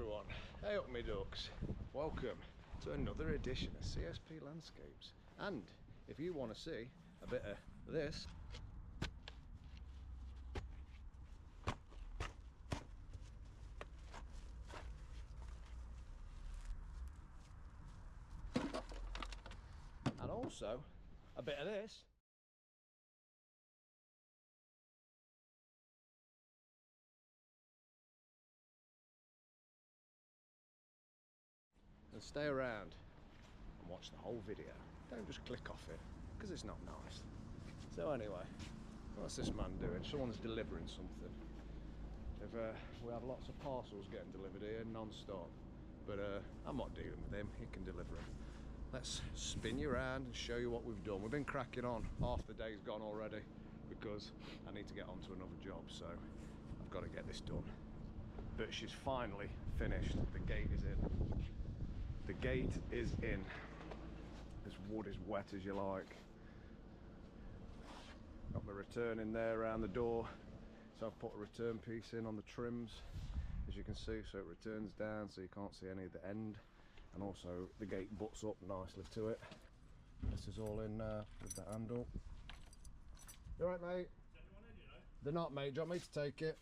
everyone, hey up me ducks, welcome to another edition of CSP Landscapes. And if you want to see a bit of this, and also a bit of this, and stay around and watch the whole video. Don't just click off it, because it's not nice. So anyway, what's this man doing? Someone's delivering something. We have lots of parcels getting delivered here non-stop, but I'm not dealing with him, he can deliver them. Let's spin you around and show you what we've done. We've been cracking on, half the day's gone already, because I need to get on to another job, so I've got to get this done. But she's finally finished, the gate is in. The gate is in. This wood is wet as you like. Got my return in there around the door. So I've put a return piece in on the trims, as you can see, so it returns down so you can't see any of the end. And also the gate butts up nicely to it. This is all in with the handle. You alright, mate? Is anyone in, you know? They're not, mate. Do you want me to take it?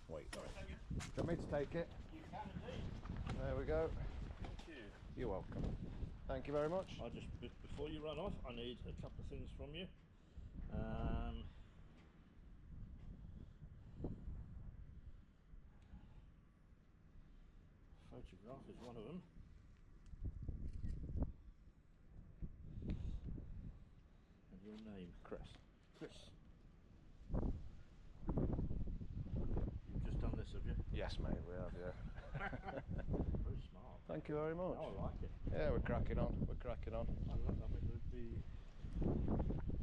Wait. Sorry. Do you want me to take it? You can indeed. There we go. Thank you. You're welcome. Thank you very much. I just, before you run off, I need a couple of things from you. Photograph is one of them. And your name? Chris. Chris. You've just done this, have you? Yes, mate, we have, yeah. Very smart. Thank you very much. Oh, I like it. Yeah, we're cracking on. We're cracking on. I love that. I mean,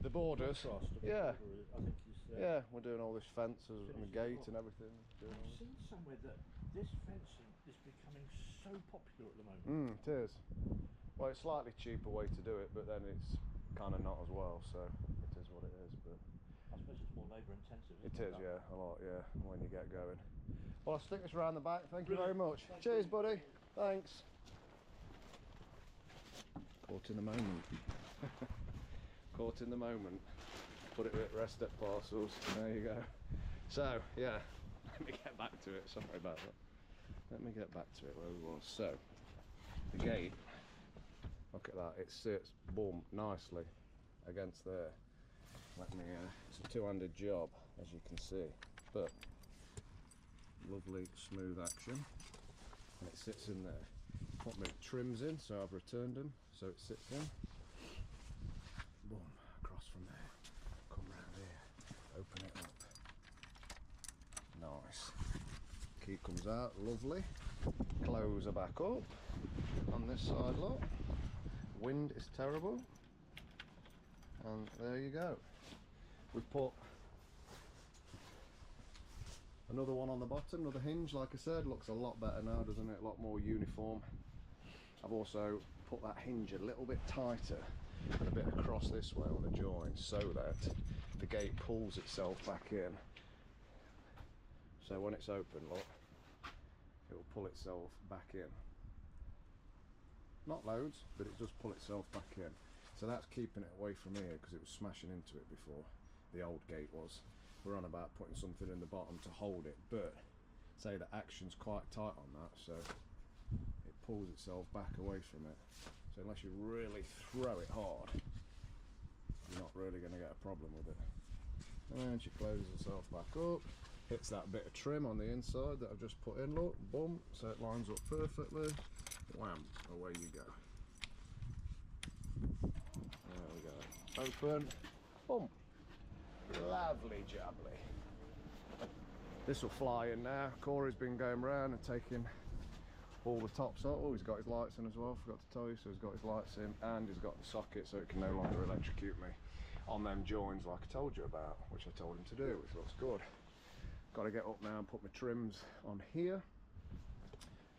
The borders. Yeah. Border, I think is, Yeah, we're doing all this fences and the gate and everything. I've seen somewhere that this fencing is becoming so popular at the moment. It is. Well, it's a slightly cheaper way to do it, but then it's kind of not as well, so it is what it is. But I suppose it's more labour intensive. It is, yeah, a lot, yeah, when you get going. Well, I'll stick this around the back. Thank you very much. Cheers, buddy. Thanks. Caught in the moment. Caught in the moment. Put it at rest at parcels. There you go. So, yeah, let me get back to it. Sorry about that. Let me get back to it where we was. So, the gate, look at that. It sits, boom, nicely against there. Let me, it's a two-handed job, as you can see, but lovely smooth action, and it sits in there. Put my trims in, so I've returned them, so it sits in. Boom, across from there. Come round here, open it up. Nice. Key comes out, lovely. Close her back up. On this side, look. Wind is terrible. And there you go. We've put another one on the bottom, another hinge, like I said. Looks a lot better now, doesn't it? A lot more uniform. I've also put that hinge a little bit tighter and a bit across this way on the joint, so that the gate pulls itself back in. So when it's open, look, it will pull itself back in. Not loads, but it does pull itself back in. So that's keeping it away from here, because it was smashing into it before, the old gate was. We're on about putting something in the bottom to hold it, but say the action's quite tight on that, so it pulls itself back away from it. So unless you really throw it hard, you're not really going to get a problem with it. And she closes herself back up, hits that bit of trim on the inside that I've just put in, look, boom, so it lines up perfectly. Wham, away you go. There we go. Open. Boom. Lovely jubbly. This will fly in now. Corey's been going around and taking all the tops off. Oh, he's got his lights in as well, forgot to tell you. So he's got his lights in, and he's got the socket so it can no longer electrocute me on them joins like I told you about, which I told him to do, which looks good. Got to get up now and put my trims on here.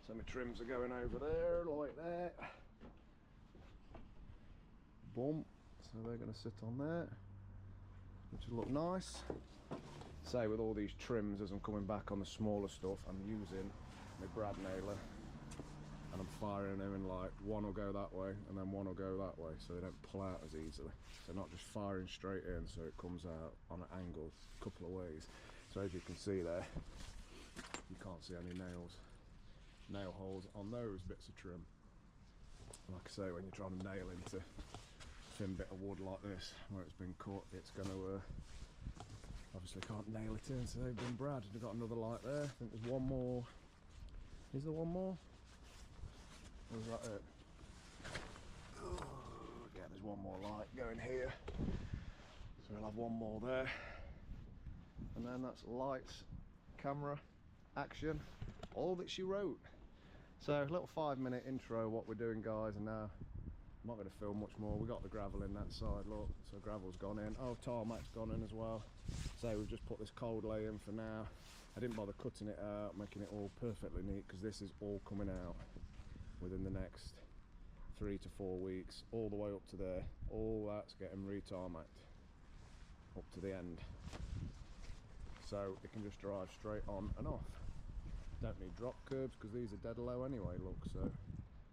So my trims are going over there like that. Boom. So they're going to sit on there, which will look nice. Say with all these trims, as I'm coming back on the smaller stuff, I'm using my brad nailer, and I'm firing them in, like, one will go that way and then one will go that way, so they don't pull out as easily. So not just firing straight in, so it comes out on an angle a couple of ways. So as you can see there, you can't see any nail holes on those bits of trim. Like I say, when you're trying to nail into a thin bit of wood like this where it's been cut, it's going to obviously can't nail it in, so they've been brad. We've got another light there. I think there's one more. Is there one more? Or is that it? Oh, yeah, there's one more light going here. So we'll have one more there. And then that's lights, camera, action, all that she wrote. So a little 5-minute intro of what we're doing, guys, and now I'm not going to film much more. We got the gravel in that side, look, so gravel's gone in. Oh, tarmac's gone in as well. So we've just put this cold lay in for now. I didn't bother cutting it out, making it all perfectly neat, because this is all coming out within the next 3 to 4 weeks, all the way up to there. All that's getting re-tarmacked up to the end, so it can just drive straight on and off. Don't need drop curbs because these are dead low anyway, look, so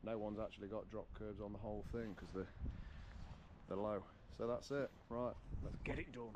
no one's actually got drop curbs on the whole thing because they're low. So that's it. Right, let's get it done.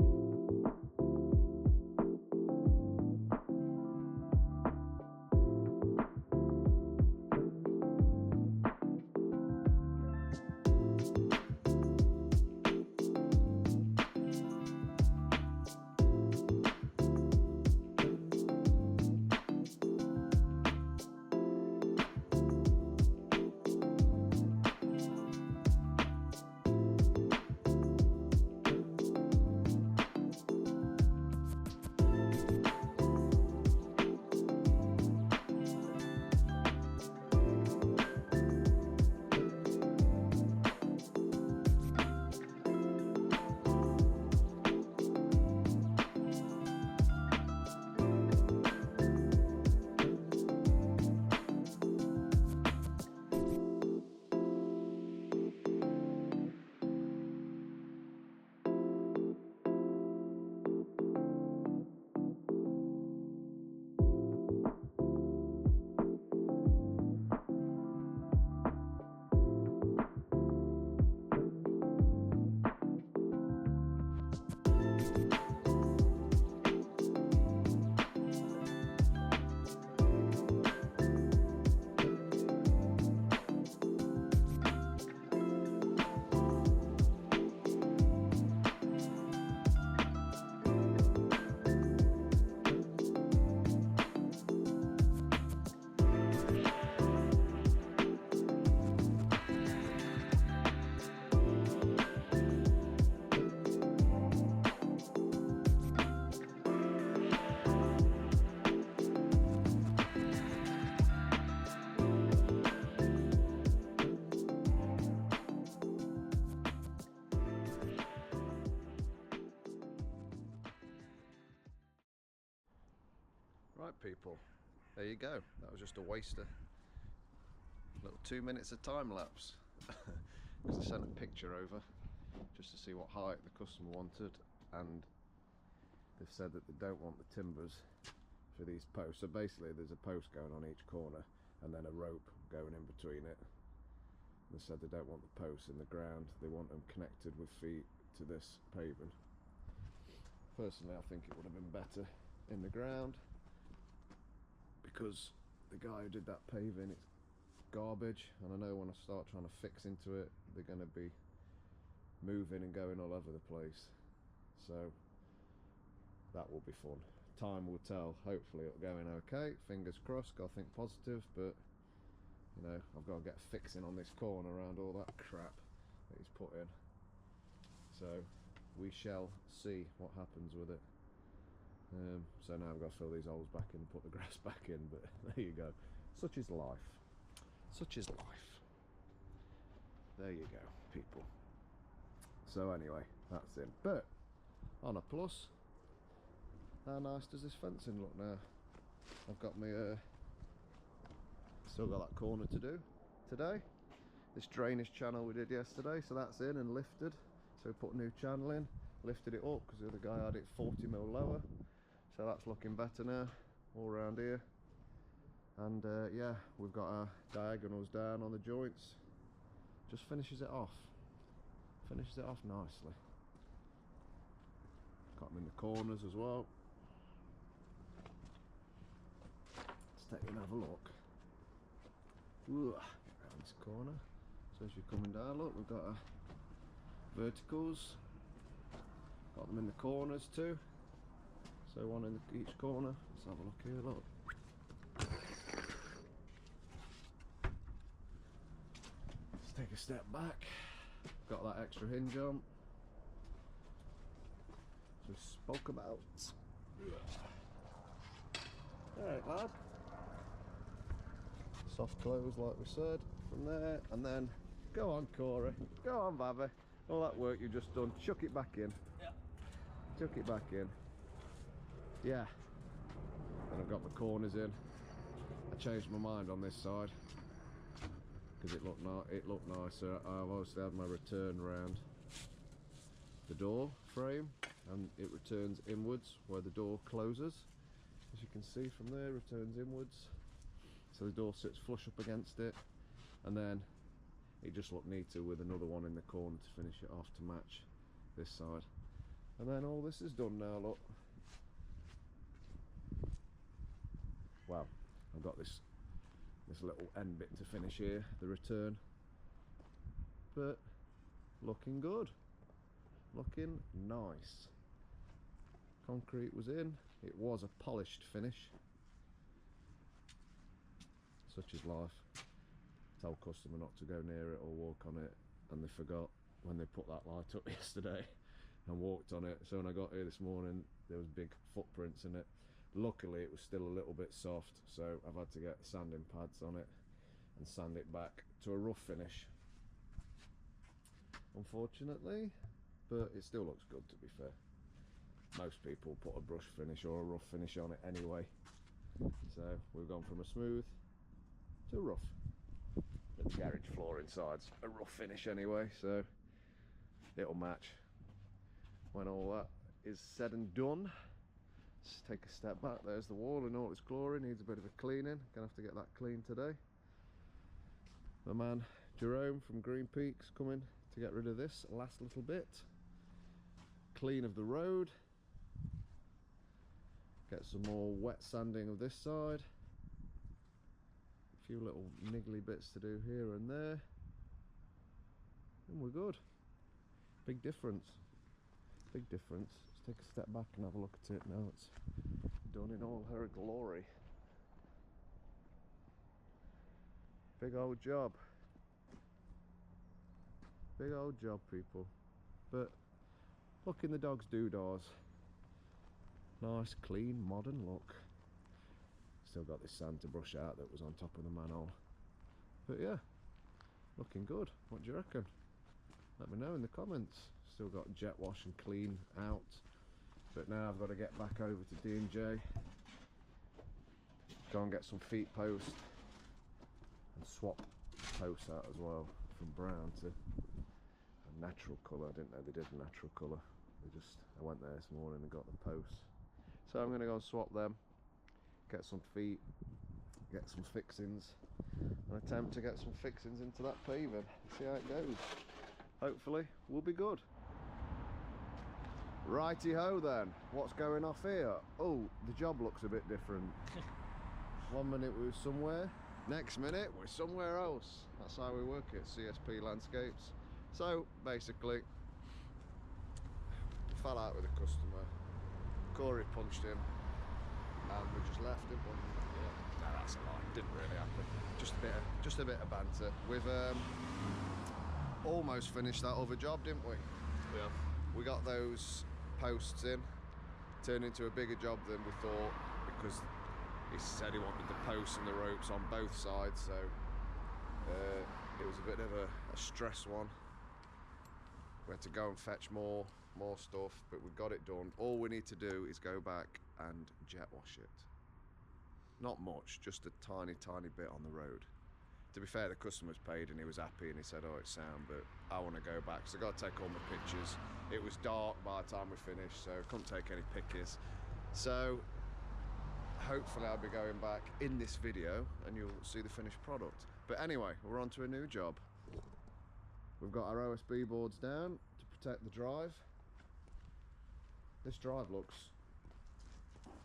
Right, people, there you go. That was just a waster. Little 2 minutes of time lapse because I sent a picture over just to see what height the customer wanted, and they've said that they don't want the timbers for these posts. So basically there's a post going on each corner and then a rope going in between it. They said they don't want the posts in the ground, they want them connected with feet to this paving. Personally, I think it would have been better in the ground, because the guy who did that paving, it's garbage, and I know when I start trying to fix into it, they're going to be moving and going all over the place. So that will be fun. Time will tell. Hopefully it'll go in okay, fingers crossed, got to think positive, but you know, I've got to get fixing on this corner around all that crap that he's put in. So we shall see what happens with it. So now I've got to fill these holes back in and put the grass back in, but there you go. Such is life. Such is life. There you go, people. So anyway, that's in. But on a plus, how nice does this fencing look now? I've got my still got that corner to do today. This drainage channel we did yesterday, so that's in and lifted. So we put a new channel in, lifted it up because the other guy had it 40mm lower. So that's looking better now, all around here. And yeah, we've got our diagonals down on the joints. Just finishes it off. Finishes it off nicely. Got them in the corners as well. Let's take and have a look. Ooh, around this corner. So as you're coming down, look, we've got our verticals. Got them in the corners too. So one in each corner. Let's have a look here, look. Let's take a step back. Got that extra hinge on. As we spoke about. Alright, lad. Soft close like we said from there, and then go on, Corey. Go on, Babby. All that work you've just done, chuck it back in. Yeah. Chuck it back in. Yeah. And I've got my corners in. I changed my mind on this side because it looked nicer. I've obviously had my return round the door frame, and it returns inwards where the door closes. As you can see from there, returns inwards. So the door sits flush up against it, and then it just looked neater with another one in the corner to finish it off to match this side. And then all this is done now, look. Wow, I've got this little end bit to finish here, the return. But looking good. Looking nice. Concrete was in. It was a polished finish. Such is life. Told customer not to go near it or walk on it, and they forgot when they put that light up yesterday and walked on it. So when I got here this morning, there was big footprints in it. Luckily it was still a little bit soft, so I've had to get sanding pads on it and sand it back to a rough finish, unfortunately, but it still looks good, to be fair. Most people put a brush finish or a rough finish on it anyway, so we've gone from a smooth to rough. But the garage floor inside's a rough finish anyway, so it'll match when all that is said and done. Let's take a step back. There's the wall in all its glory. Needs a bit of a cleaning. Gonna have to get that cleaned today. My man Jerome from Green Peak's coming to get rid of this last little bit. Clean of the road. Get some more wet sanding of this side. A few little niggly bits to do here and there, and we're good. Big difference. Big difference. Let's take a step back and have a look at it now. It's done in all her glory. Big old job. Big old job, people. But look in the dog's doodahs. Nice, clean, modern look. Still got this sand to brush out that was on top of the manhole. But yeah, looking good. What do you reckon? Let me know in the comments. Still got jet wash and clean out. But now I've got to get back over to D&J. Go and get some feet post. And swap posts out as well. From brown to a natural colour. I didn't know they did a natural colour. I went there this morning and got the posts. So I'm going to go and swap them. Get some feet, get some fixings, and attempt to get some fixings into that paving. See how it goes. Hopefully we'll be good. Righty ho then, what's going off here? Oh, the job looks a bit different. 1 minute we were somewhere, next minute we're somewhere else. That's how we work at CSP Landscapes. So basically, fell out with a customer, Corey punched him, and we just left him. Yeah, no, that's a lie. Didn't really happen. Just a bit of banter. We've almost finished that other job, didn't we? Yeah. We got those posts in, turned into a bigger job than we thought, because he said he wanted the posts and the ropes on both sides, so it was a bit of a stress one. We had to go and fetch more stuff, but we got it done. All we need to do is go back and jet wash it. Not much, just a tiny bit on the road. To be fair, the customer's paid and he was happy and he said, oh, it's sound, but I want to go back, so I got to take all my pictures. It was dark by the time we finished, so I couldn't take any pictures. So hopefully I'll be going back in this video and you'll see the finished product. But anyway, we're on to a new job. We've got our OSB boards down to protect the drive. This drive looks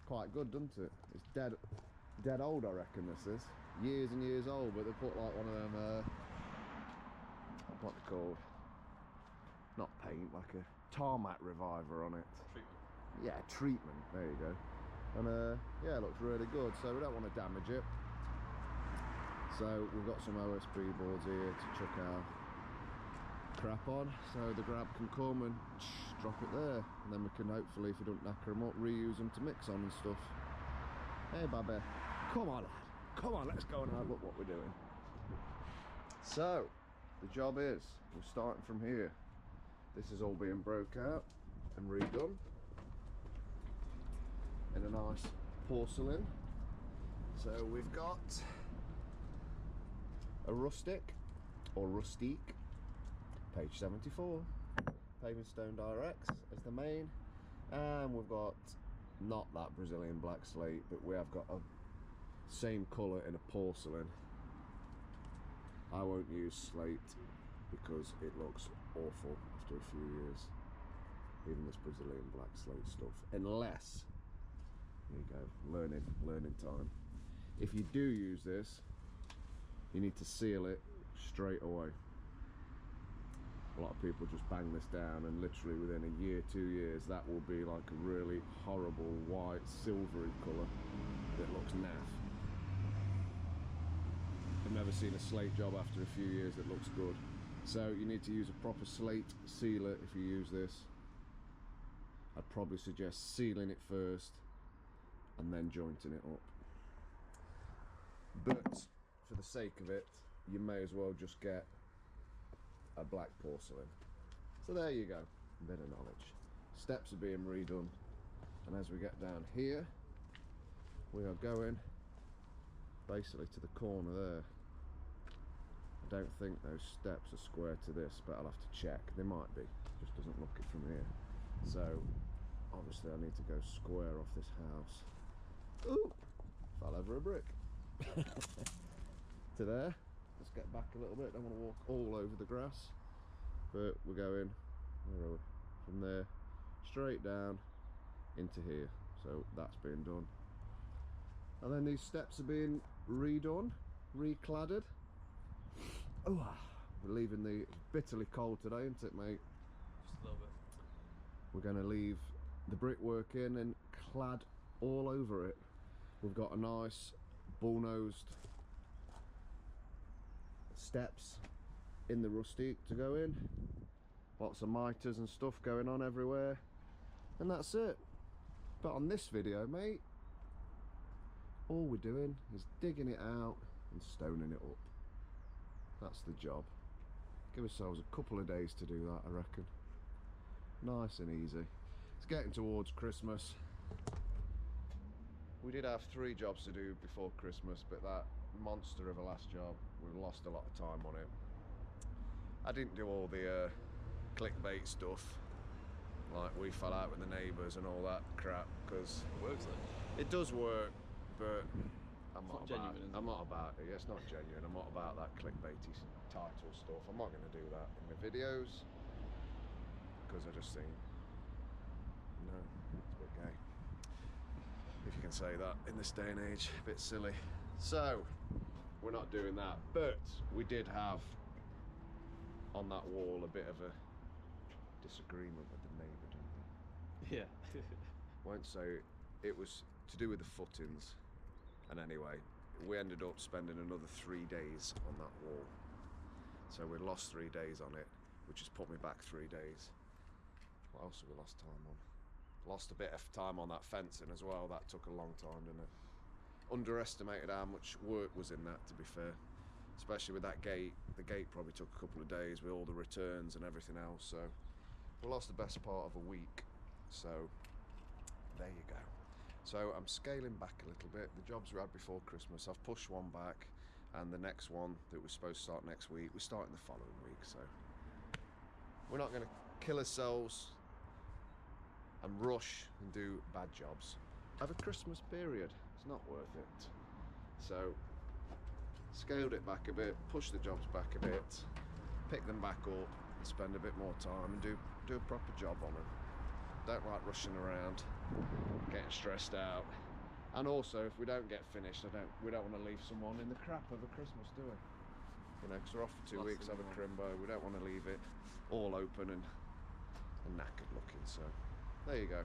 quite good, doesn't it? It's dead old, I reckon this is. Years and years old, but they put like one of them, what they're called? Not paint, like a tarmac reviver on it. Treatment. Yeah, treatment, there you go. And yeah, it looks really good, so we don't want to damage it. So we've got some OSB boards here to chuck our crap on, so the grab can come and drop it there, and then we can hopefully, if we don't knacker them up, reuse them to mix on and stuff. Hey Babby, come on lad, come on, let's go and have a look what we're doing. So the job is, we're starting from here. This is all being broke out and redone in a nice porcelain. So we've got a rustic or rustique, page 74, paving stone directs as the main, and we've got not that Brazilian black slate, but we have got a same colour in a porcelain. I won't use slate because it looks awful after a few years, even this Brazilian black slate stuff, unless, there you go, learning time. If you do use this, you need to seal it straight away. A lot of people just bang this down, and literally within a year, 2 years, that will be like a really horrible white silvery colour that looks naff. I've never seen a slate job after a few years that looks good. So you need to use a proper slate sealer if you use this. I'd probably suggest sealing it first and then jointing it up. But for the sake of it, you may as well just get a black porcelain. So there you go, a bit of knowledge. Steps are being redone, and as we get down here, we are going basically to the corner there. I don't think those steps are square to this, but I'll have to check. They might be, just doesn't look it from here. So obviously I need to go square off this house. Ooh, fell over a brick. To there. Let's get back a little bit. Don't want to walk all over the grass, but we're going, where are we? From there straight down into here. So that's being done, and then these steps are being redone, recladded. Oh, we're leaving the, it's bitterly cold today, isn't it, mate? Just a little bit. We're going to leave the brickwork in and clad all over it. We've got a nice bull-nosed steps in the rustique to go in, lots of miters and stuff going on everywhere, and that's it. But on this video, mate, all we're doing is digging it out and stoning it up. That's the job. Give ourselves a couple of days to do that, I reckon. Nice and easy. It's getting towards Christmas. We did have 3 jobs to do before Christmas, but that monster of a last job, we've lost a lot of time on it. I didn't do all the clickbait stuff, like we fell out with the neighbours and all that crap, because It works though. it does work, but I'm not genuine, is it? I'm not about it. Yeah, it's not genuine. I'm not about that clickbaity title stuff. I'm not going to do that in my videos, because I just think, no, it's a bit gay, if you can say that in this day and age. A bit silly. So we're not doing that, but we did have on that wall a bit of a disagreement with the neighbour, didn't we? Yeah. Won't say it was to do with the footings. And anyway, we ended up spending another 3 days on that wall. So we lost 3 days on it, which has put me back 3 days. What else have we lost time on? Lost a bit of time on that fencing as well. That took a long time, didn't it? Underestimated how much work was in that, to be fair. Especially with that gate. The gate probably took a couple of days with all the returns and everything else. So we lost the best part of a week. So there you go. So I'm scaling back a little bit. The jobs we had before Christmas, I've pushed one back, and the next one that was supposed to start next week, we're starting the following week. So we're not going to kill ourselves and rush and do bad jobs. Have a Christmas period. It's not worth it. So scaled it back a bit, pushed the jobs back a bit, pick them back up and spend a bit more time and do a proper job on them. Don't like rushing around, getting stressed out. And also, if we don't get finished, we don't want to leave someone in the crap over Christmas, do we? You know, because we're off for 2 weeks, have a crimbo. We don't want to leave it all open and knackered looking. So there you go.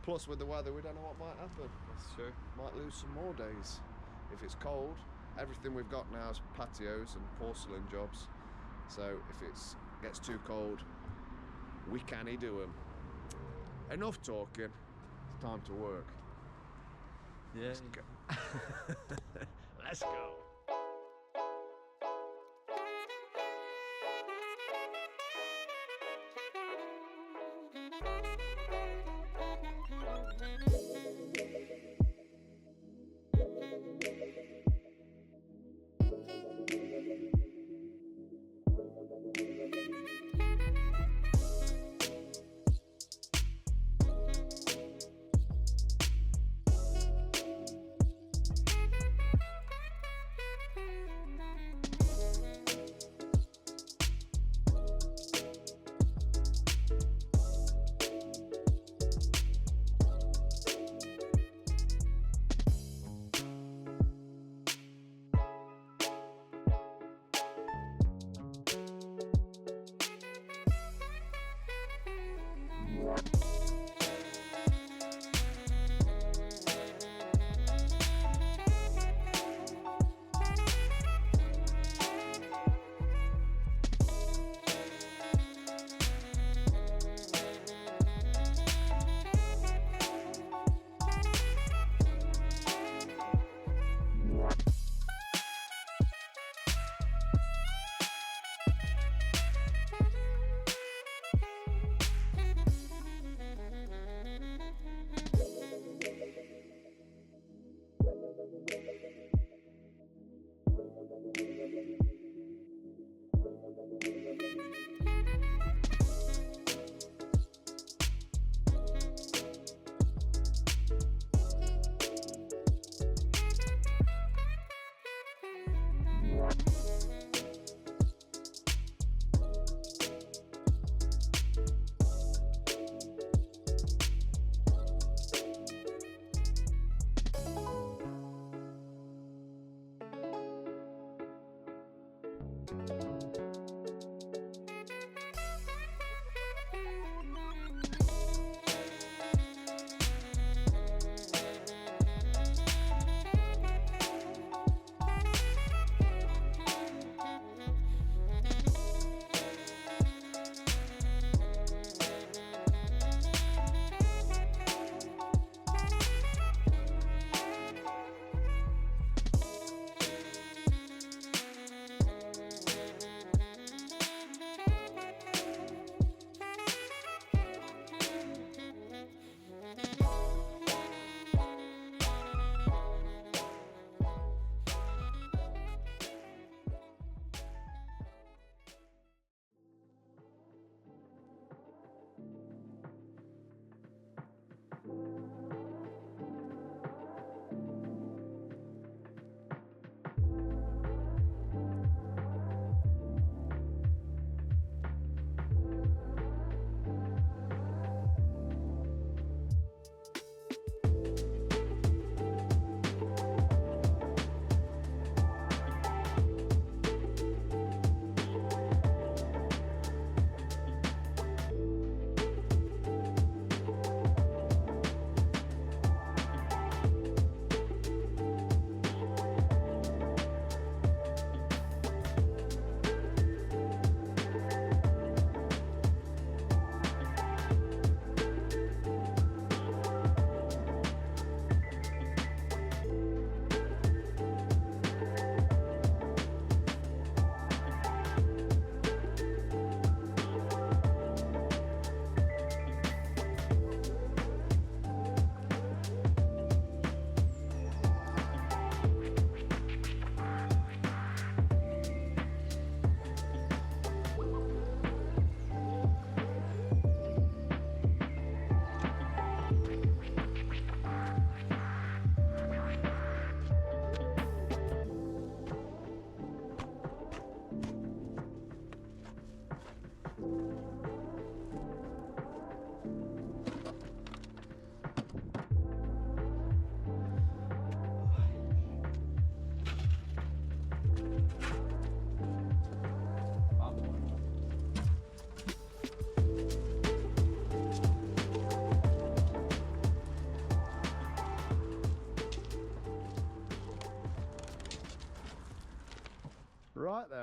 Plus, with the weather, we don't know what might happen. That's true. Might lose some more days. If it's cold, everything we've got now is patios and porcelain jobs. So if it gets too cold, we can't do them. Enough talking. It's time to work. Yeah. Let's go. Let's go.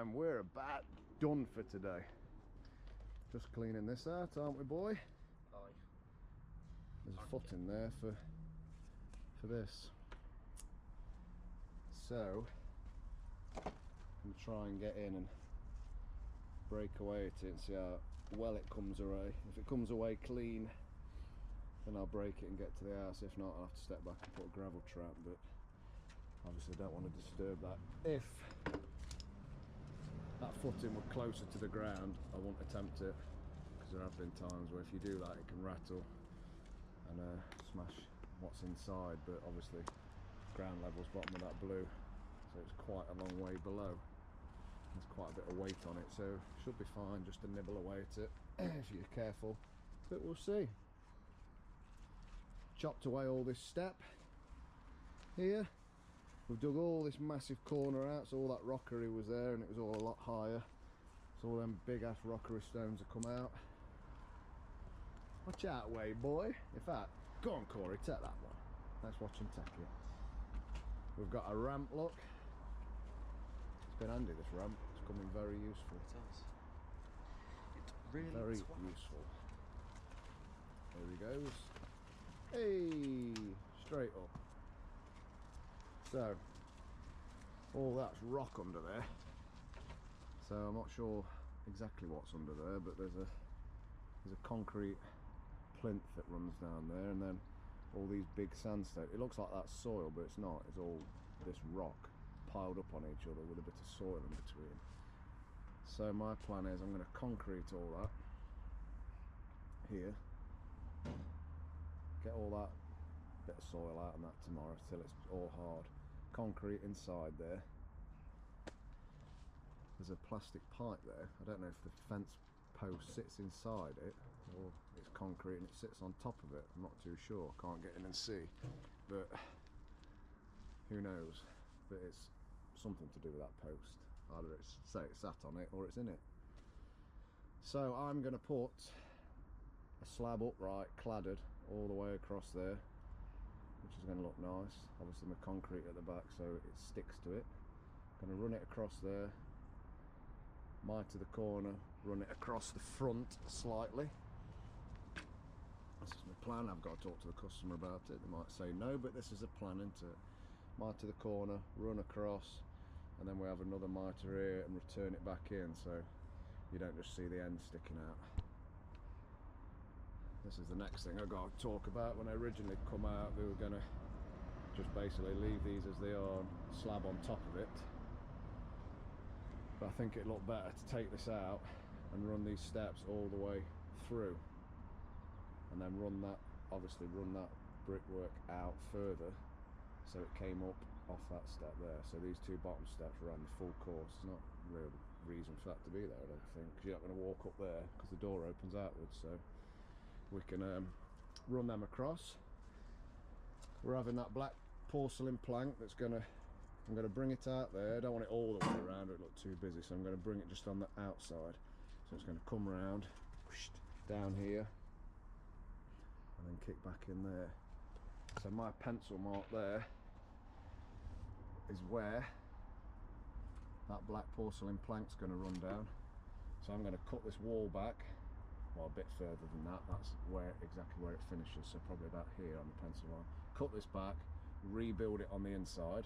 then we're about done for today. Just cleaning this out, aren't we, boy? Aye. There's a foot in there for this. So I'm gonna try and get in and break away at it and see how well it comes away. If it comes away clean, then I'll break it and get to the house. If not, I'll have to step back and put a gravel trap, but obviously I don't want to disturb that. If that footing were closer to the ground, I won't attempt it, because there have been times where if you do that it can rattle and smash what's inside, but obviously ground level's bottom of that blue, so it's quite a long way below. There's quite a bit of weight on it, so should be fine just to nibble away at it if you're careful, but we'll see. Chopped away all this step here. We've dug all this massive corner out, so all that rockery was there and it was all a lot higher, so all them big ass rockery stones have come out. Watch out, way boy. In fact, go on Corey, take that one. Let's watch him take it. We've got a ramp, look. It's been handy, this ramp. It's coming very useful. It does. It's really Very useful. There he goes. Hey, straight up. So, all that's rock under there. So I'm not sure exactly what's under there, but there's a concrete plinth that runs down there, and then all these big sandstone. It looks like that's soil, but it's not. It's all this rock piled up on each other with a bit of soil in between. So my plan is I'm going to concrete all that here, get all that bit of soil out and that tomorrow till it's all hard. Concrete inside there. There's a plastic pipe there. I don't know if the fence post sits inside it or it's concrete and it sits on top of it. I'm not too sure, can't get in and see, but who knows. But it's something to do with that post. Either it's sat on it or it's in it. So I'm going to put a slab upright cladded all the way across there, which is going to look nice. Obviously my concrete at the back so it sticks to it. Going to run it across there, miter the corner, run it across the front slightly. This is my plan. I've got to talk to the customer about it. They might say no, but this is a plan, isn't it? Miter the corner, run across, and then we have another miter here and return it back in, so you don't just see the end sticking out. This is the next thing I've got to talk about. When I originally come out, we were going to just basically leave these as they are, slab on top of it. But I think it'd look better to take this out and run these steps all the way through, and then run that, obviously run that brickwork out further so it came up off that step there. So these two bottom steps ran the full course. There's not real reason for that to be there, I don't think, because you're not going to walk up there because the door opens outwards. So we can run them across. We're having that black porcelain plank that's gonna, I'm going to bring it out there. I don't want it all the way around, it look too busy, so I'm going to bring it just on the outside. So it's going to come round, whoosh, down here, and then kick back in there. So my pencil mark there is where that black porcelain plank's going to run down. So I'm going to cut this wall back, well, a bit further than that. That's where exactly where it finishes, so probably about here on the pencil line. Cut this back, rebuild it on the inside,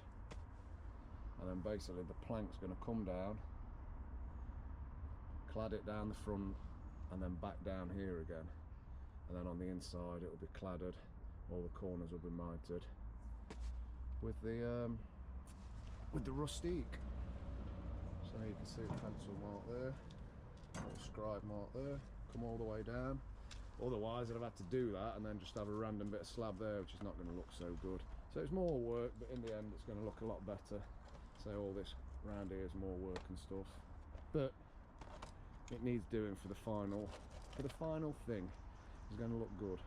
and then basically the plank's going to come down, clad it down the front, and then back down here again. And then on the inside it will be cladded, all the corners will be mitered with the rustique. So you can see the pencil mark there, little scribe mark there, come all the way down. Otherwise I'd have had to do that and then just have a random bit of slab there, which is not going to look so good. So it's more work, but in the end it's going to look a lot better. So all this round here is more work and stuff, but it needs doing for the final thing. It's going to look good.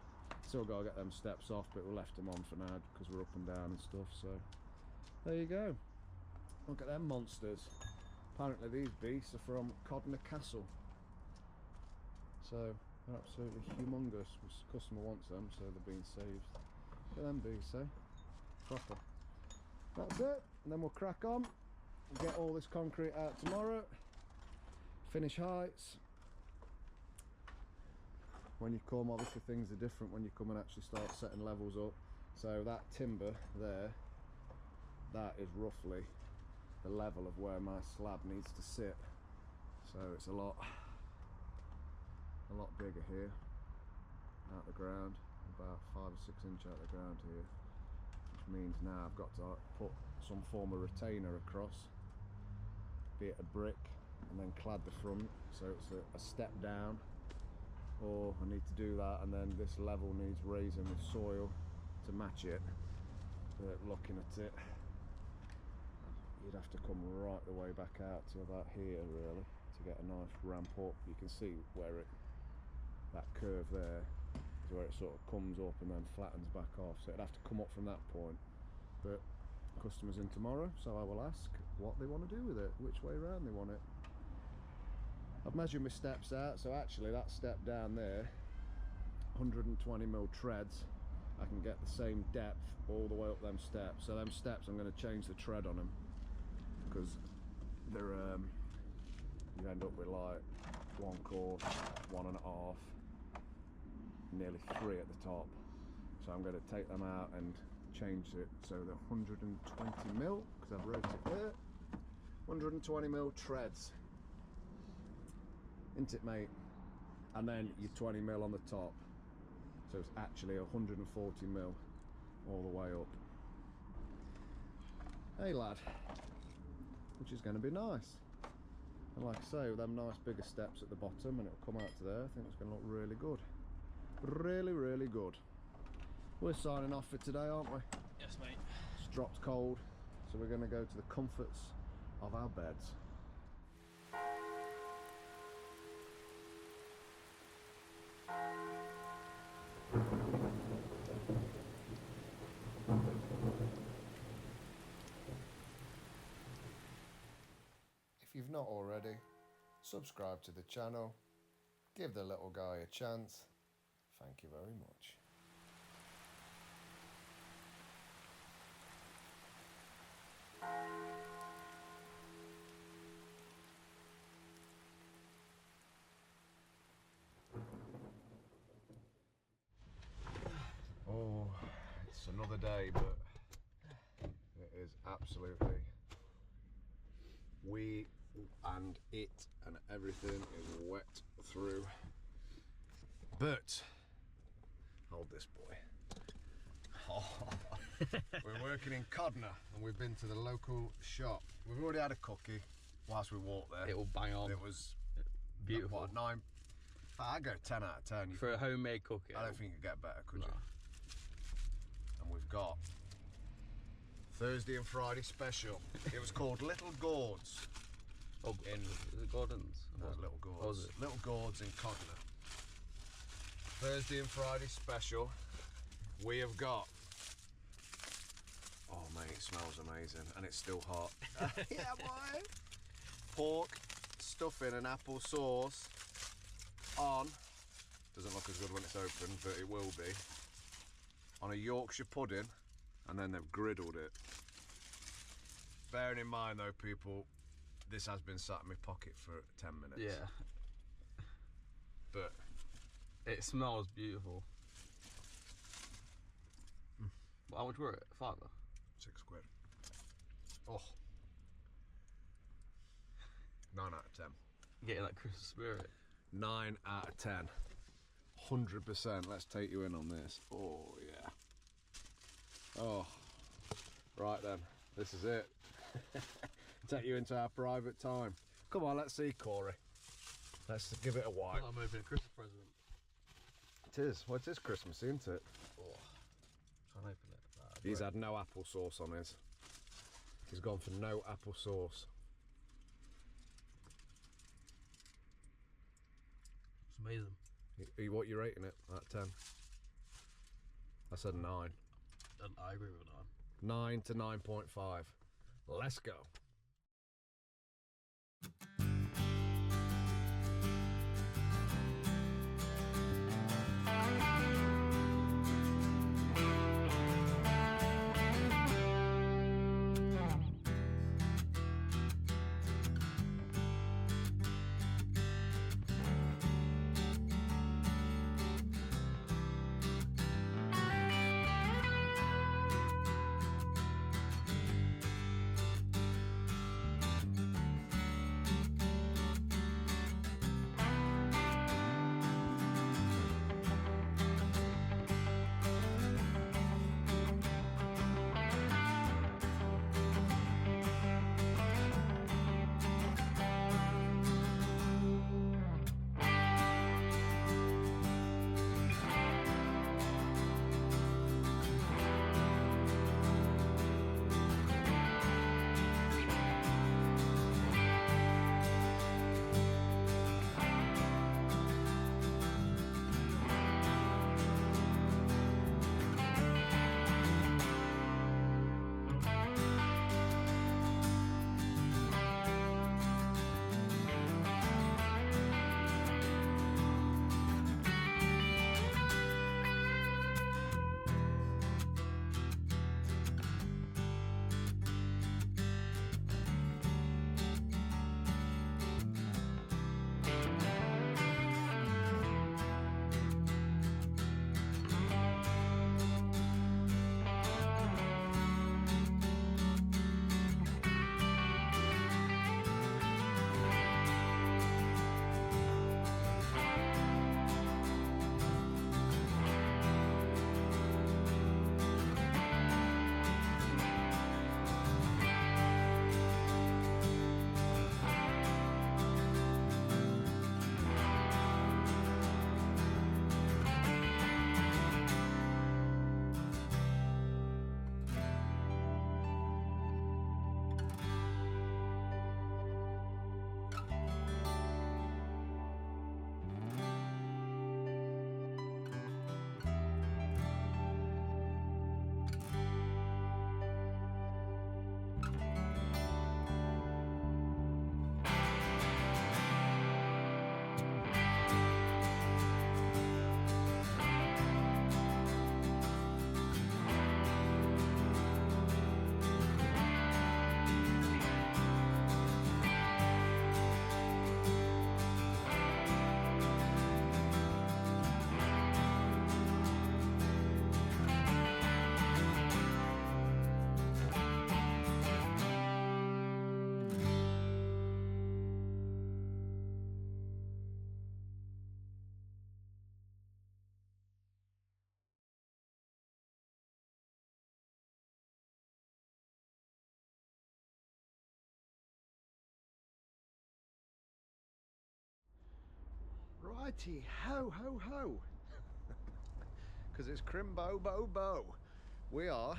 Still got to get them steps off, but we left them on for now because we're up and down and stuff. So there you go. Look at them monsters. Apparently these beasts are from Codner Castle, so they're absolutely humongous. The customer wants them, so they're being saved. Look at them beasts, eh? Proper. That's it, and then we'll crack on get all this concrete out tomorrow, finish heights. When you come, obviously things are different when you come and actually start setting levels up. So that timber there, that is roughly the level of where my slab needs to sit. So it's a lot bigger here, out the ground, about 5 or 6 inch out the ground here, which means now I've got to put some form of retainer across, be it a brick, and then clad the front, so it's a step down, or I need to do that, and then this level needs raising with soil to match it. But looking at it, you'd have to come right the way back out to about here really to get a nice ramp up. You can see where that curve there is where it sort of comes up and then flattens back off, so it'd have to come up from that point. But customers in tomorrow, so I will ask what they want to do with it, which way around they want it. I've measured my steps out, so actually that step down there, 120mm treads, I can get the same depth all the way up them steps. So them steps, I'm going to change the tread on them, because they're you end up with like 1/4, 1.5, nearly 3 at the top. So I'm going to take them out and change it so the 120mm, because I've wrote it there, 120mm treads, isn't it mate? And then your 20mm on the top, so it's actually 140mm all the way up. Hey lad, which is going to be nice. And like I say, with them nice bigger steps at the bottom, and it'll come out to there, I think it's going to look really good. Really good. We're signing off for today, aren't we? Yes, mate. It's dropped cold, so we're going to go to the comforts of our beds. If you've not already, subscribe to the channel, give the little guy a chance. Thank you very much. Oh, it's another day, but it is absolutely we and it and everything is wet through. But hold this boy. Oh. We're working in Codner and we've been to the local shop. We've already had a cookie whilst we walked there. It will bang on. It was beautiful. What, 9? I go 10 out of 10. For a homemade cookie. I don't think you could get better, could No. you? And we've got Thursday and Friday special. It was called Little Gourds. Oh, in the Gordons. It was Little Gourds. Was it? Little Gourds in Codner. Thursday and Friday special. We have got. Oh mate, it smells amazing, and it's still hot. Yeah, boy. Pork, stuffing, and apple sauce on. Doesn't look as good when it's open, but it will be. On a Yorkshire pudding, and then they've griddled it. Bearing in mind though, people, this has been sat in my pocket for 10 minutes. Yeah. But it smells beautiful. How much were it? £5? £6. Oh. 9 out of 10. Getting that Christmas spirit. 9 out of 10. 100%. Let's take you in on this. Oh yeah. Oh. Right then. This is it. Take you into our private time. Come on, let's see, Corey. Let's give it a wipe. I'm opening a Christmas present. It is. Well, it is Christmas, isn't it? Oh. Try and open it. He's had no apple sauce on his. He's gone for no apple sauce. It's amazing. What you rating it at 10? I said 9. I agree with 9 to 9.5. Let's go. righty, ho ho ho. Because it's Crimbo Bo Bo. We are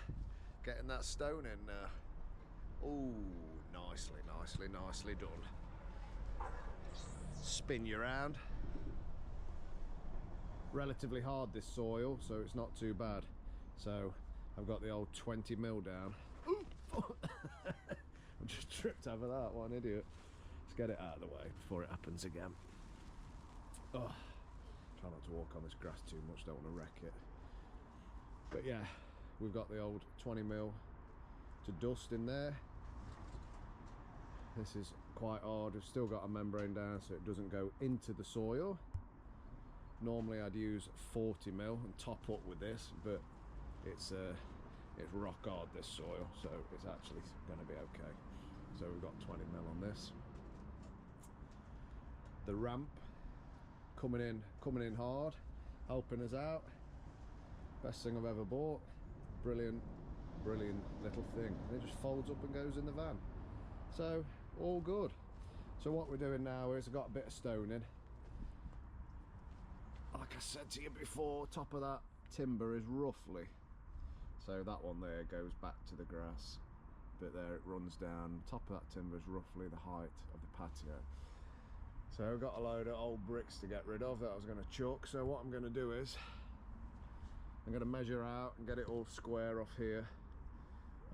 getting that stone in now. Oh, nicely done. Spin you round. Relatively hard, this soil, so it's not too bad. So I've got the old 20 mil down. I just tripped over that, what an idiot. Let's get it out of the way before it happens again. Oh, try not to walk on this grass too much, don't want to wreck it. But yeah, we've got the old 20 mil to dust in there. This is quite hard. We've still got a membrane down so it doesn't go into the soil. Normally I'd use 40 mil and top up with this, but it's rock hard, this soil, so it's actually going to be okay. So we've got 20 mil on this. The ramp coming in hard, helping us out. Best thing I've ever bought. Brilliant little thing. And it just folds up and goes in the van. So all good. So what we're doing now is I've got a bit of stone in. Like I said to you before, top of that timber is roughly, so that one there goes back to the grass, but there it runs down. Top of that timber is roughly the height of the patio. So I've got a load of old bricks to get rid of that I was going to chuck. So what I'm going to do is I'm going to measure out and get it all square off here,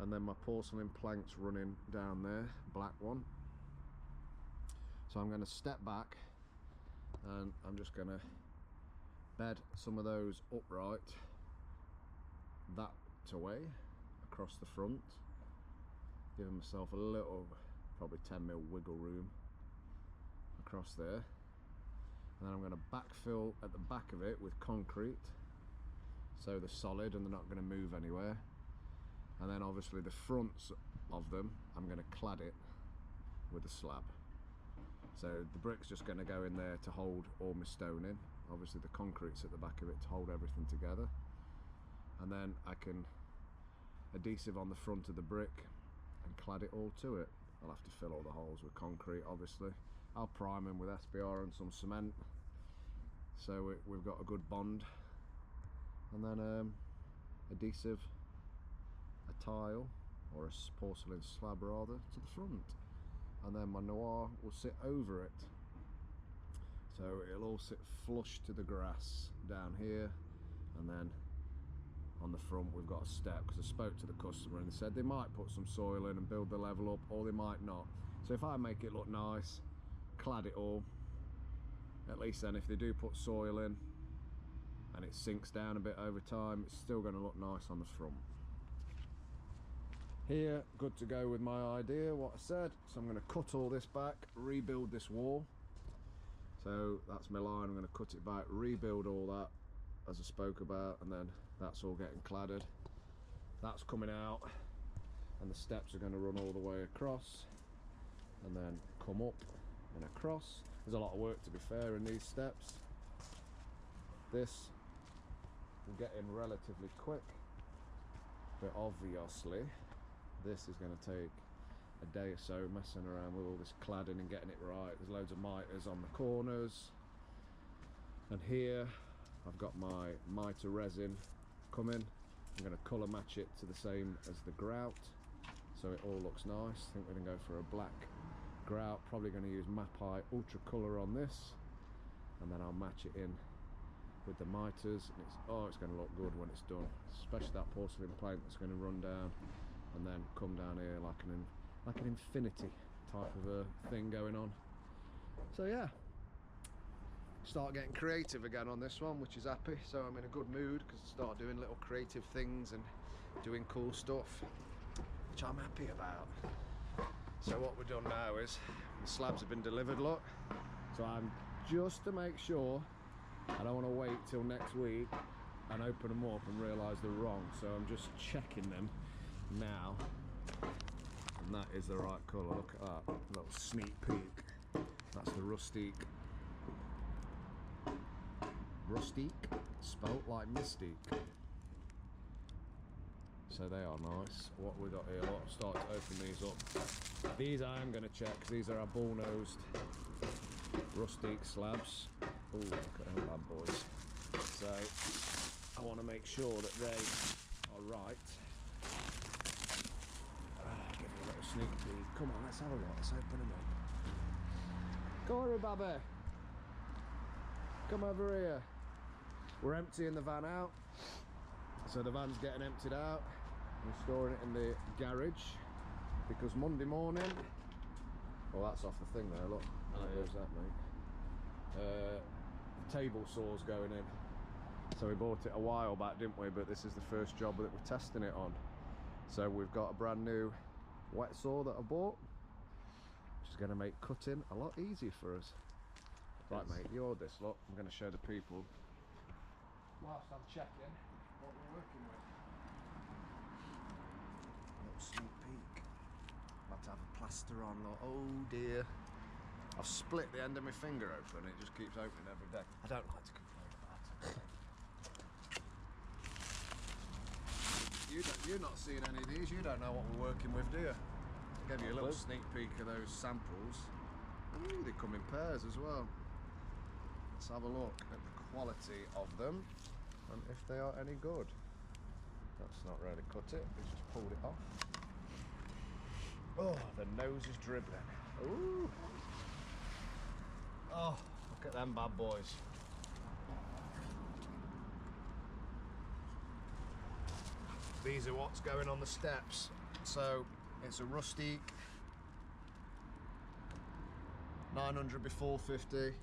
and then my porcelain planks running down there, black one. So I'm going to step back and I'm just going to bed some of those upright that way across the front, giving myself a little, probably 10 mil wiggle room across there. And then I'm going to backfill at the back of it with concrete, so they're solid and they're not going to move anywhere. And then obviously the fronts of them, I'm going to clad it with a slab. So the brick's just going to go in there to hold all my stone in. Obviously the concrete's at the back of it to hold everything together. And then I can adhesive on the front of the brick and clad it all to it. I'll have to fill all the holes with concrete, obviously. I'll prime them with SBR and some cement, so we've got a good bond. And then adhesive a tile, or a porcelain slab rather, to the front. And then my noir will sit over it. So it'll all sit flush to the grass down here, and then on the front we've got a step, because I spoke to the customer and they said they might put some soil in and build the level up, or they might not. So if I make it look nice, clad it all, at least then if they do put soil in and it sinks down a bit over time, it's still going to look nice on the front. Here, good to go with my idea, what I said. So I'm going to cut all this back, rebuild this wall. So that's my line, I'm going to cut it back, rebuild all that as I spoke about, and then that's all getting cladded. That's coming out, and the steps are going to run all the way across and then come up and across. There's a lot of work, to be fair, in these steps. This will get in relatively quick, but obviously this is going to take a day or so messing around with all this cladding and getting it right. There's loads of miters on the corners, and here I've got my mitre resin coming. I'm going to colour match it to the same as the grout, so it all looks nice. I think we're going to go for a black grout, probably going to use Mapai Ultra Colour on this, and then I'll match it in with the miters, and it's going to look good when it's done, especially that porcelain plank that's going to run down and then come down here like an infinity type of a thing going on. So yeah, start getting creative again on this one, which is happy. So I'm in a good mood because I start doing little creative things and doing cool stuff, which I'm happy about. So what we've done now is the slabs have been delivered, look. So I'm just to make sure, I don't want to wait till next week and open them up and realise they're wrong. So I'm just checking them now, and that is the right colour. Look at that little sneak peek. That's the rustique, spelt like mystique. So they are nice. What we got here, I'll start to open these up. These I am going to check, these are our bull-nosed rustique slabs. Oh, look at them bad boys. So I want to make sure that they are right. Give you a little sneak peek. Come on, let's have a look. Let's open them up. Come on, Babby. Come over here. We're emptying the van out. So the van's getting emptied out. We're storing it in the garage because Monday morning. Oh, that's off the thing there. Look. Oh, There's that, mate. Table saw's going in. So we bought it a while back, didn't we? But this is the first job that we're testing it on. So we've got a brand new wet saw that I bought, which is going to make cutting a lot easier for us. Right, mate, you hold this. Look, I'm going to show the people whilst I'm checking what we're working with. A little sneak peek. About to have a plaster on. Look. Oh dear. I've split the end of my finger open. It just keeps opening every day. I don't like to complain about it. You're not seeing any of these. You don't know what we're working with, do you? I gave you a little sneak peek of those samples. Ooh, they come in pairs as well. Let's have a look at the quality of them and if they are any good. That's not really cut it. It's just pulled it off. Oh, the nose is dribbling. Ooh. Oh, look at them bad boys. These are what's going on the steps. So it's a rustic 900 by 450.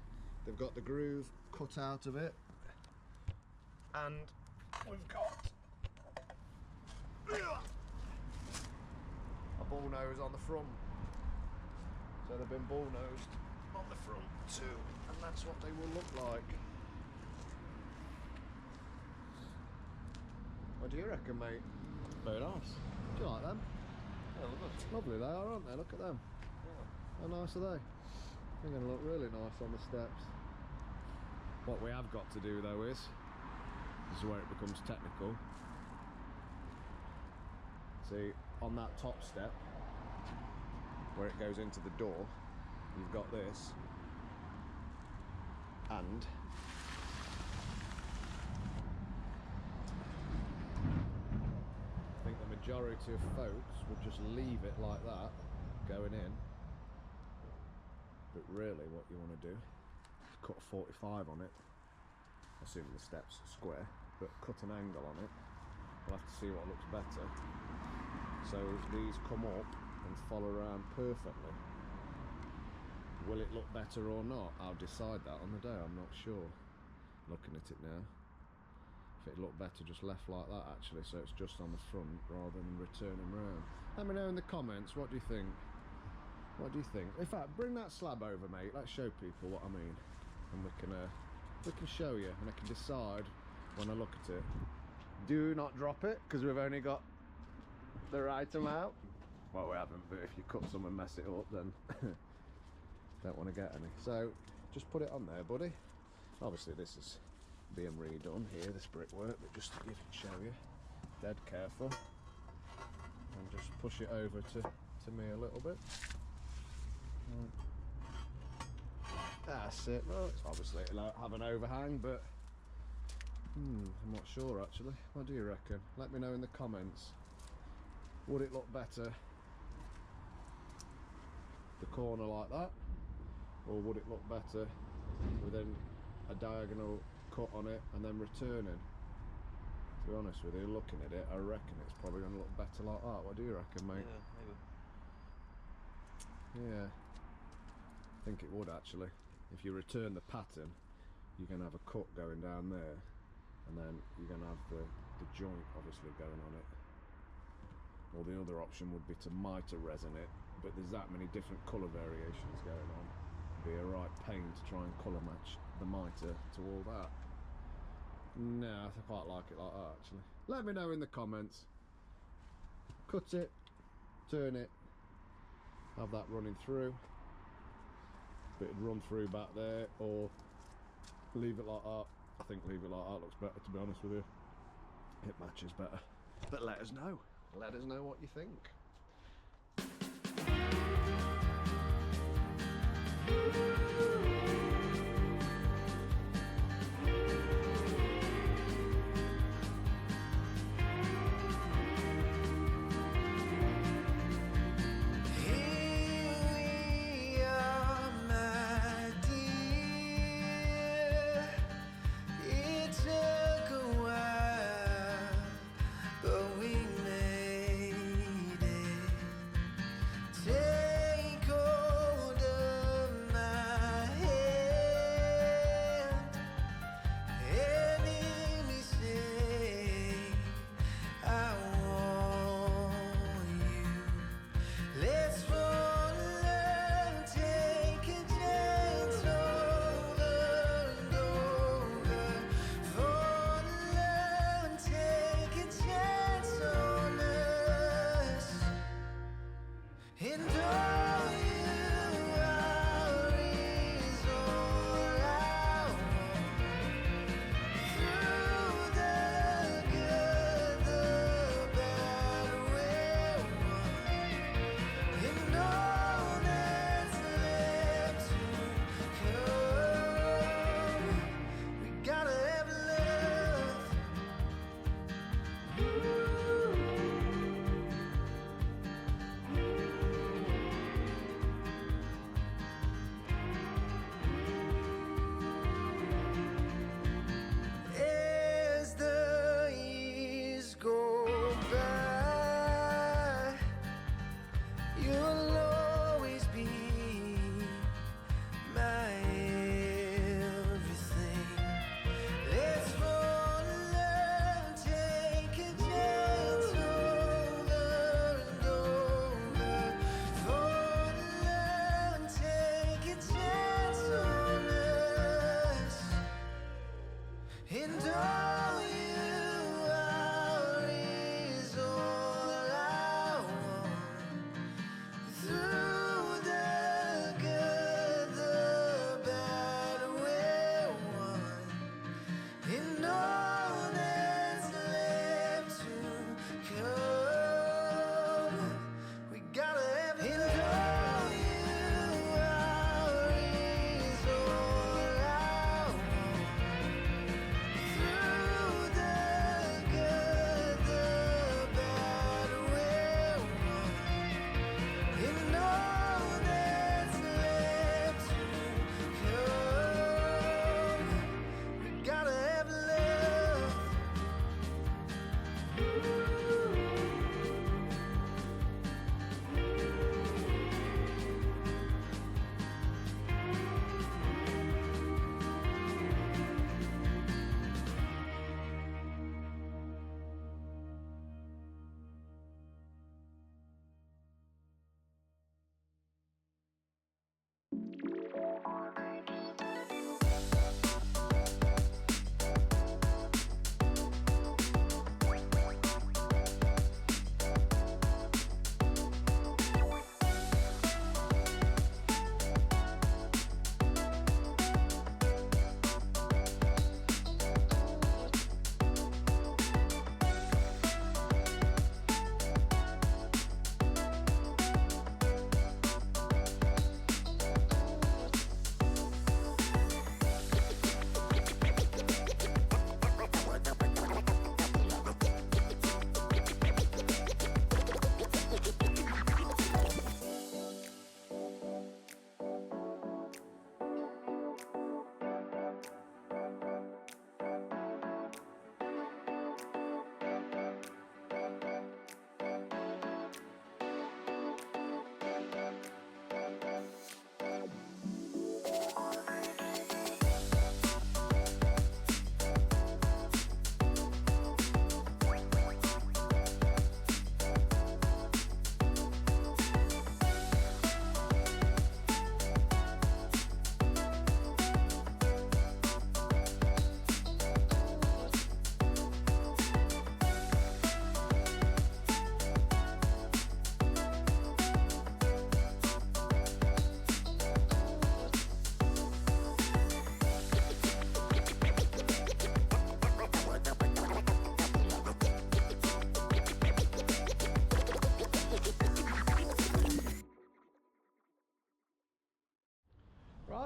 They've got the groove cut out of it, and we've got a bull nose on the front. So they've been bull nosed on the front too, and that's what they will look like. What do you reckon, mate? Very nice. Do you like them? Yeah, look good. Lovely they are, aren't they? Look at them. Yeah. How nice are they? They're going to look really nice on the steps. What we have got to do though is, this is where it becomes technical. See, on that top step, where it goes into the door, you've got this, and I think the majority of folks would just leave it like that, going in. But really what you want to do is cut a 45 on it, assuming the steps are square, but cut an angle on it. We'll have to see what looks better. So if these come up and follow around perfectly, will it look better or not? I'll decide that on the day, I'm not sure. Looking at it now, if it'd look better just left like that actually, so it's just on the front rather than returning round. Let me know in the comments, what do you think? What do you think? In fact, bring that slab over, mate. Let's show people what I mean, and we can show you, and I can decide when I look at it. Do not drop it, because we've only got the right amount. Well, we haven't, but if you cut some and mess it up, then don't want to get any. So just put it on there, buddy. Obviously, this is being redone here, this brickwork, but just to show you, dead careful, and just push it over to me a little bit. That's it. Well, it's obviously it'll have an overhang, but I'm not sure actually. What do you reckon? Let me know in the comments. Would it look better the corner like that, or would it look better within a diagonal cut on it and then returning? To be honest with you, looking at it, I reckon it's probably going to look better like that. What do you reckon, mate? Yeah, maybe. Yeah, I think it would actually. If you return the pattern, you're going to have a cut going down there, and then you're going to have the joint obviously going on it. Or the other option would be to mitre resin it, but there's that many different colour variations going on. It'd be a right pain to try and colour match the mitre to all that. No, I quite like it like that actually. Let me know in the comments. Cut it, turn it, have that running through, but it'd run through back there, or leave it like that. I think leave it like that looks better, to be honest with you. It matches better. But let us know. Let us know what you think.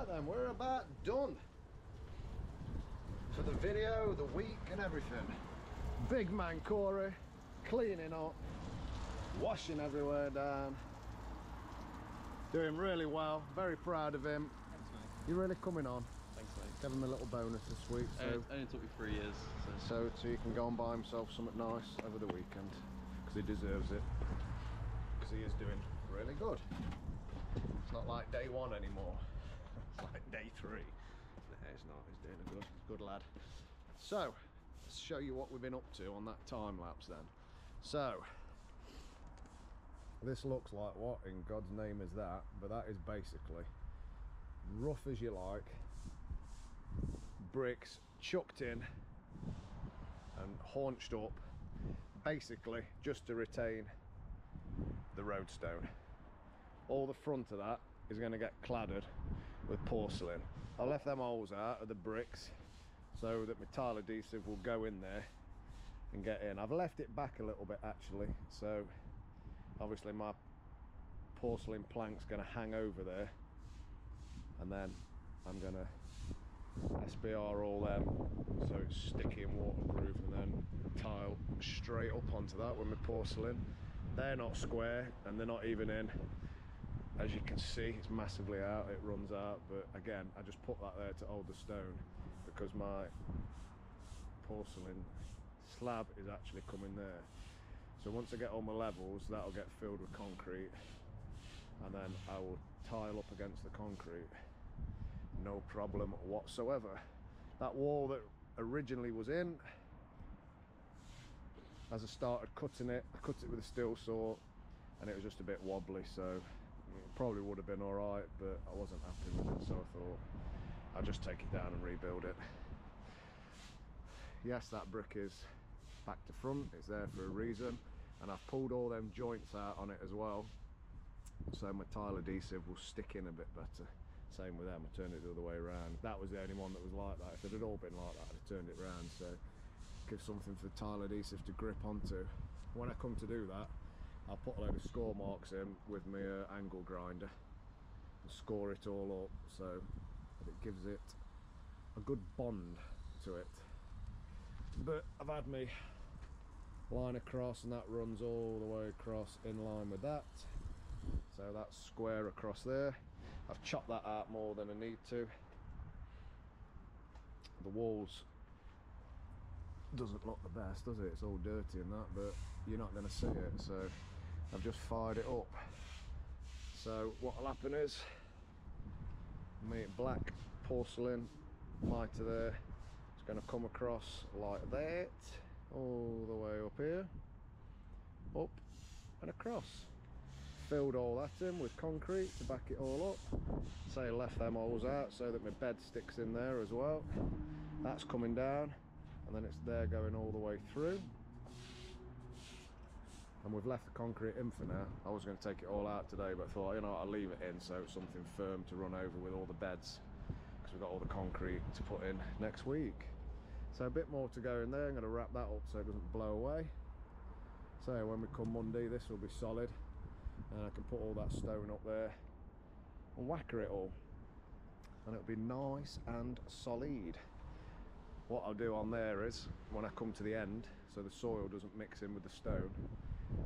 Right then, we're about done for the video, the week and everything. Big man Corey, cleaning up, washing everywhere down, doing really well, very proud of him. Thanks, mate. You're really coming on. Thanks, mate. Give him a little bonus this week, so Only took me 3 years. so he can go and buy himself something nice over the weekend, because he deserves it, because he is doing really good. It's not like day one anymore. It's like day 3. No, it's not. He's doing a good lad. So, let's show you what we've been up to on that time lapse then. So, this looks like what in God's name is that? But that is basically rough as you like, bricks chucked in and haunched up, basically just to retain the roadstone. All the front of that is going to get cladded with porcelain. I left them holes out of the bricks so that my tile adhesive will go in there and get in. I've left it back a little bit actually, so obviously my porcelain plank's going to hang over there, and then I'm going to SBR all them so it's sticky and waterproof, and then tile straight up onto that with my porcelain. They're not square and they're not even in. As you can see, it's massively out, it runs out, but again, I just put that there to hold the stone because my porcelain slab is actually coming there. So once I get all my levels, that'll get filled with concrete, and then I will tile up against the concrete, no problem whatsoever. That wall that originally was in, as I started cutting it, I cut it with a steel saw and it was just a bit wobbly, so it probably would have been alright, but I wasn't happy with it, so I thought I'll just take it down and rebuild it. Yes, that brick is back to front, it's there for a reason, and I've pulled all them joints out on it as well, so my tile adhesive will stick in a bit better. Same with them, I turned it the other way around. That was the only one that was like that. If it had all been like that, I'd have turned it round, so give something for the tile adhesive to grip onto. When I come to do that, I'll put a load of score marks in with my angle grinder and score it all up so that it gives it a good bond to it. But I've had my line across and that runs all the way across in line with that, so that's square across there. I've chopped that out more than I need to. The walls doesn't look the best, does it? It's all dirty and that, but you're not going to see it, so I've just fired it up. So what'll happen is my black porcelain mitre there, it's going to come across like that, all the way up here, up and across. Filled all that in with concrete to back it all up. Say left them holes out so that my bed sticks in there as well. That's coming down, and then it's there going all the way through. And we've left the concrete in for now. I was going to take it all out today, but I thought, you know what, I'll leave it in so it's something firm to run over with all the beds, because we've got all the concrete to put in next week. So a bit more to go in there. I'm going to wrap that up so it doesn't blow away. So when we come Monday, this will be solid, and I can put all that stone up there and whacker it all, and it'll be nice and solid. What I'll do on there is, when I come to the end, so the soil doesn't mix in with the stone,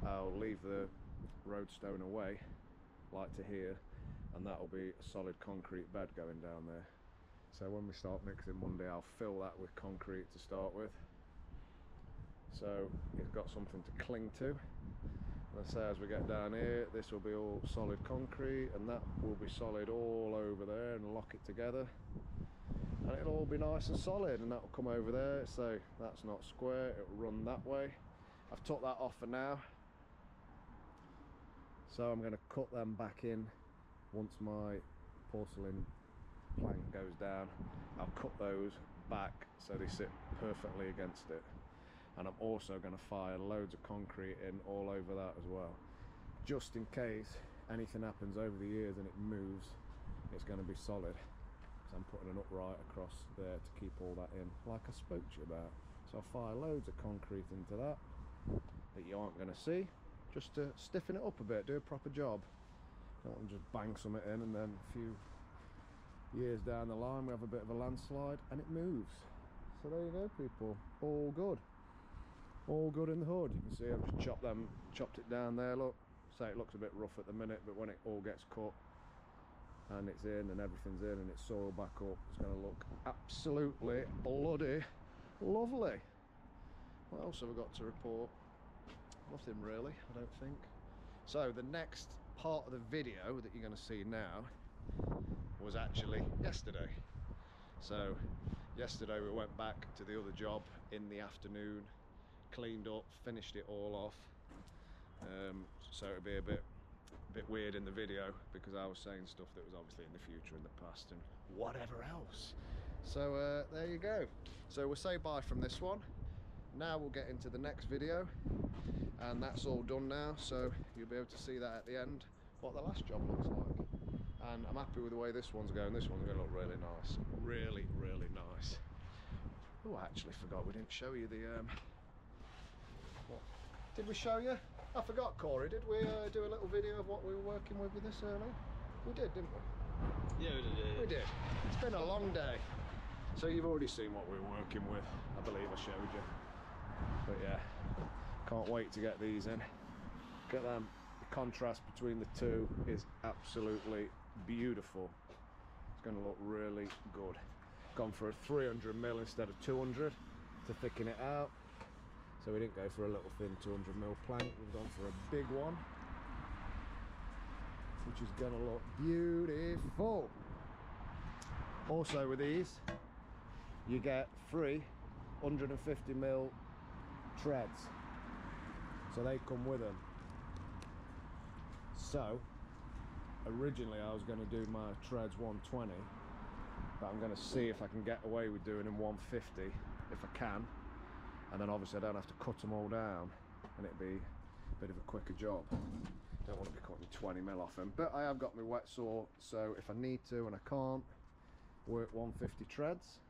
I'll leave the road stone away, like to here, and that'll be a solid concrete bed going down there. So when we start mixing Monday, I'll fill that with concrete to start with, so it's got something to cling to. Let's say as we get down here, this will be all solid concrete, and that will be solid all over there, and lock it together, and it'll all be nice and solid, and that will come over there. So that's not square, it will run that way. I've took that off for now, so I'm going to cut them back in once my porcelain plank goes down. I'll cut those back so they sit perfectly against it. And I'm also going to fire loads of concrete in all over that as well, just in case anything happens over the years and it moves, it's going to be solid, because I'm putting an upright across there to keep all that in, like I spoke to you about. So I'll fire loads of concrete into that you aren't going to see, just to stiffen it up a bit, do a proper job. Don't want to just bang something in and then a few years down the line we have a bit of a landslide and it moves. So there you go, people. All good. All good in the hood. You can see I've just chopped it down there, look. So it looks a bit rough at the minute, but when it all gets cut and it's in and everything's in and it's soiled back up, it's going to look absolutely bloody lovely. What else have I got to report? Nothing really, I don't think. So the next part of the video that you're going to see now was actually yesterday. So yesterday we went back to the other job in the afternoon, cleaned up, finished it all off. So it'd be a bit weird in the video because I was saying stuff that was obviously in the future, in the past, and whatever else. So there you go. So we'll say bye from this one. Now we'll get into the next video, and that's all done now. So you'll be able to see that at the end what the last job looks like. And I'm happy with the way this one's going. This one's going to look really nice. Really, really nice. Oh, I actually forgot we didn't show you the... What? Did we show you? I forgot, Corey. Did we do a little video of what we were working with this early? We did, didn't we? Yeah, we did. Yeah. We did. It's been a long day. So you've already seen what we were working with. I believe I showed you. But yeah, can't wait to get these in. Look at them. The contrast between the two is absolutely beautiful. It's going to look really good. Gone for a 300mm instead of 200 to thicken it out. So we didn't go for a little thin 200mm plank. We've gone for a big one, which is going to look beautiful. Also with these, you get free 150mm treads. So they come with them. So originally I was going to do my treads 120, but I'm going to see if I can get away with doing them 150 if I can, and then obviously I don't have to cut them all down and it'd be a bit of a quicker job. Don't want to be cutting 20mm off them, but I have got my wet saw, so if I need to and I can't work 150 treads,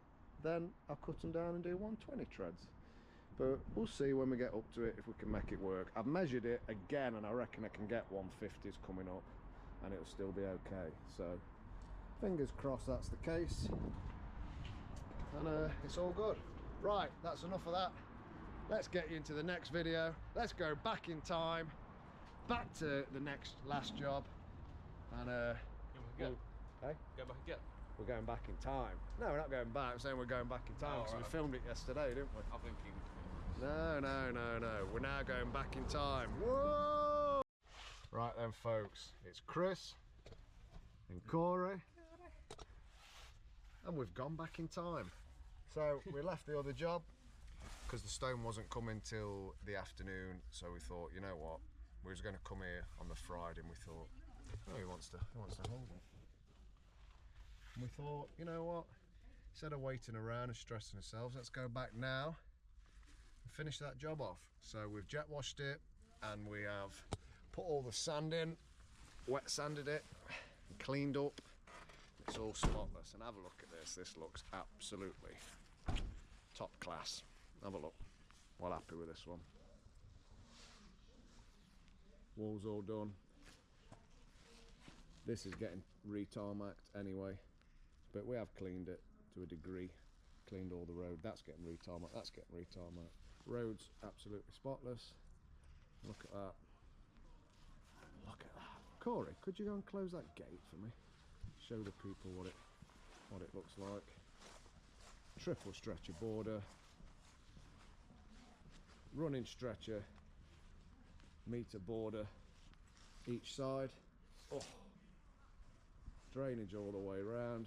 then I'll cut them down and do 120 treads. But we'll see when we get up to it if we can make it work. I've measured it again and I reckon I can get 150s coming up and it'll still be okay. So fingers crossed that's the case. And it's all good. Right, that's enough of that. Let's get you into the next video. Let's go back in time, back to the last job. And Go back again. we're going back in time. No, we're not going back. I'm saying we're going back in time because we filmed it yesterday, didn't we? I'm thinking. No. We're now going back in time. Whoa! Right then, folks. It's Chris and Corey. And we've gone back in time. So we left the other job because the stone wasn't coming till the afternoon. So we thought, you know what? We was going to come here on the Friday and we thought, oh, he wants to hold it. And we thought, you know what? Instead of waiting around and stressing ourselves, let's go back now and finish that job off. So we've jet washed it and we have put all the sand in, wet sanded it, and cleaned up. It's all spotless. And have a look at this. This looks absolutely top class. Have a look. Well happy with this one. Walls all done. This is getting re-tarmacked anyway, but we have cleaned it to a degree. Cleaned all the road. That's getting re-tarmacked. That's getting re-tarmacked. Road's absolutely spotless. Look at that. Look at that. Corey, could you go and close that gate for me? Show the people what it looks like. Triple stretcher border. Running stretcher. Meter border each side. Oh. Drainage all the way around.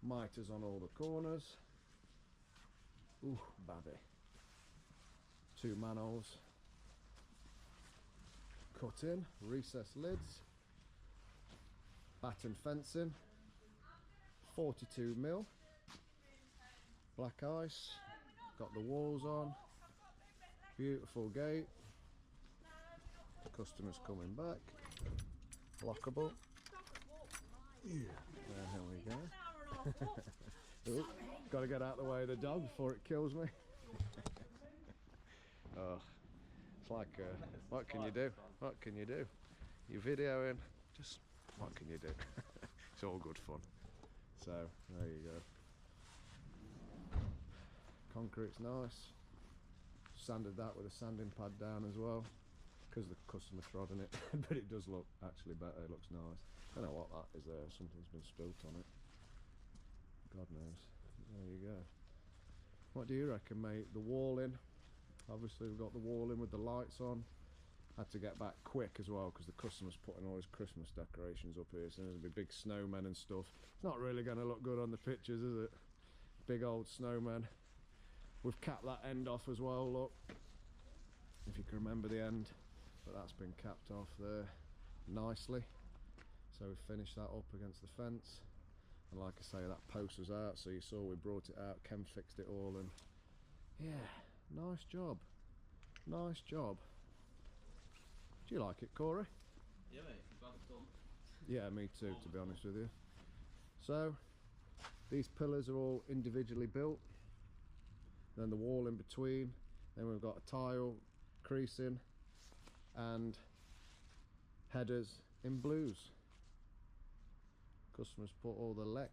Miters on all the corners. Ooh, babby. 2 manholes. Cut in, recessed lids. Batten fencing. 42mm. Black ice. Got the walls on. Beautiful gate. Customers coming back. Lockable. Yeah. There we go. Ooh, got to get out of the way of the dog before it kills me. Oh, it's like, what can you do? What can you do? You're videoing, just what can you do? It's all good fun. So there you go. Concrete's nice. Sanded that with a sanding pad down as well, because the customer trod in it. But it does look actually better. It looks nice. I don't know what that is there. Something's been spilt on it. God knows. There you go. What do you reckon, mate? The wall in. Obviously we've got the wall in with the lights on. Had to get back quick as well because the customer's putting all his Christmas decorations up here, so there's gonna be big snowmen and stuff. It's not really going to look good on the pictures, is it? Big old snowmen. We've capped that end off as well, look, if you can remember the end, but that's been capped off there nicely. So we finished that up against the fence, and like I say, that post was out, so you saw we brought it out. Ken fixed it all, and yeah, nice job, nice job. Do you like it, Corey? Yeah, mate, I'm glad it's done. Yeah, me too, to be honest with you. So these pillars are all individually built, then the wall in between, then we've got a tile creasing and headers in blues. Customers put all the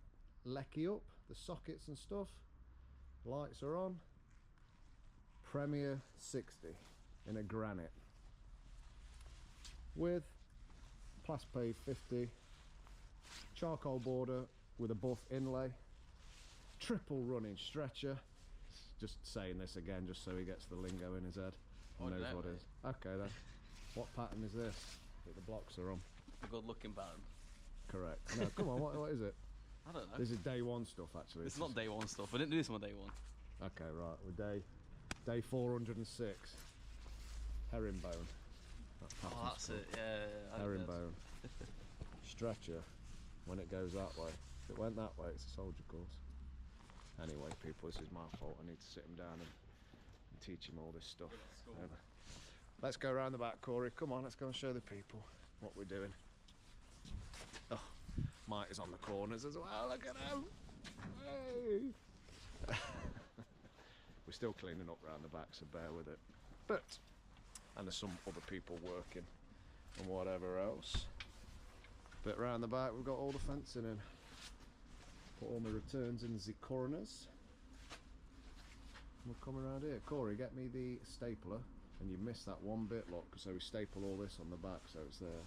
lecky up, the sockets and stuff. Lights are on. Premier 60 in a granite with Plaspe 50 charcoal border with a buff inlay, triple running stretcher. Just saying this again just so he gets the lingo in his head and knows what it is. Okay then. What pattern is this that the blocks are on? A good looking pattern. Correct. No, come on, what is it? I don't know. This is day one stuff actually. It's not day one stuff. I didn't do this on day one. Okay, right, we're day 406. Herringbone. Oh, that's it, yeah. Herringbone. Stretcher, when it goes that way. If it went that way, it's a soldier course. Anyway, people, this is my fault. I need to sit him down and teach him all this stuff. Let's go around the back, Corey. Come on, let's go and show the people what we're doing. Oh, Mike is on the corners as well. Look at him. Hey. We're still cleaning up around the back, so bear with it. But, and there's some other people working and whatever else. But around the back, we've got all the fencing in. Put all my returns in the corners. We'll come around here. Corey, get me the stapler. And you missed that one bit, look. So we staple all this on the back, so it's there.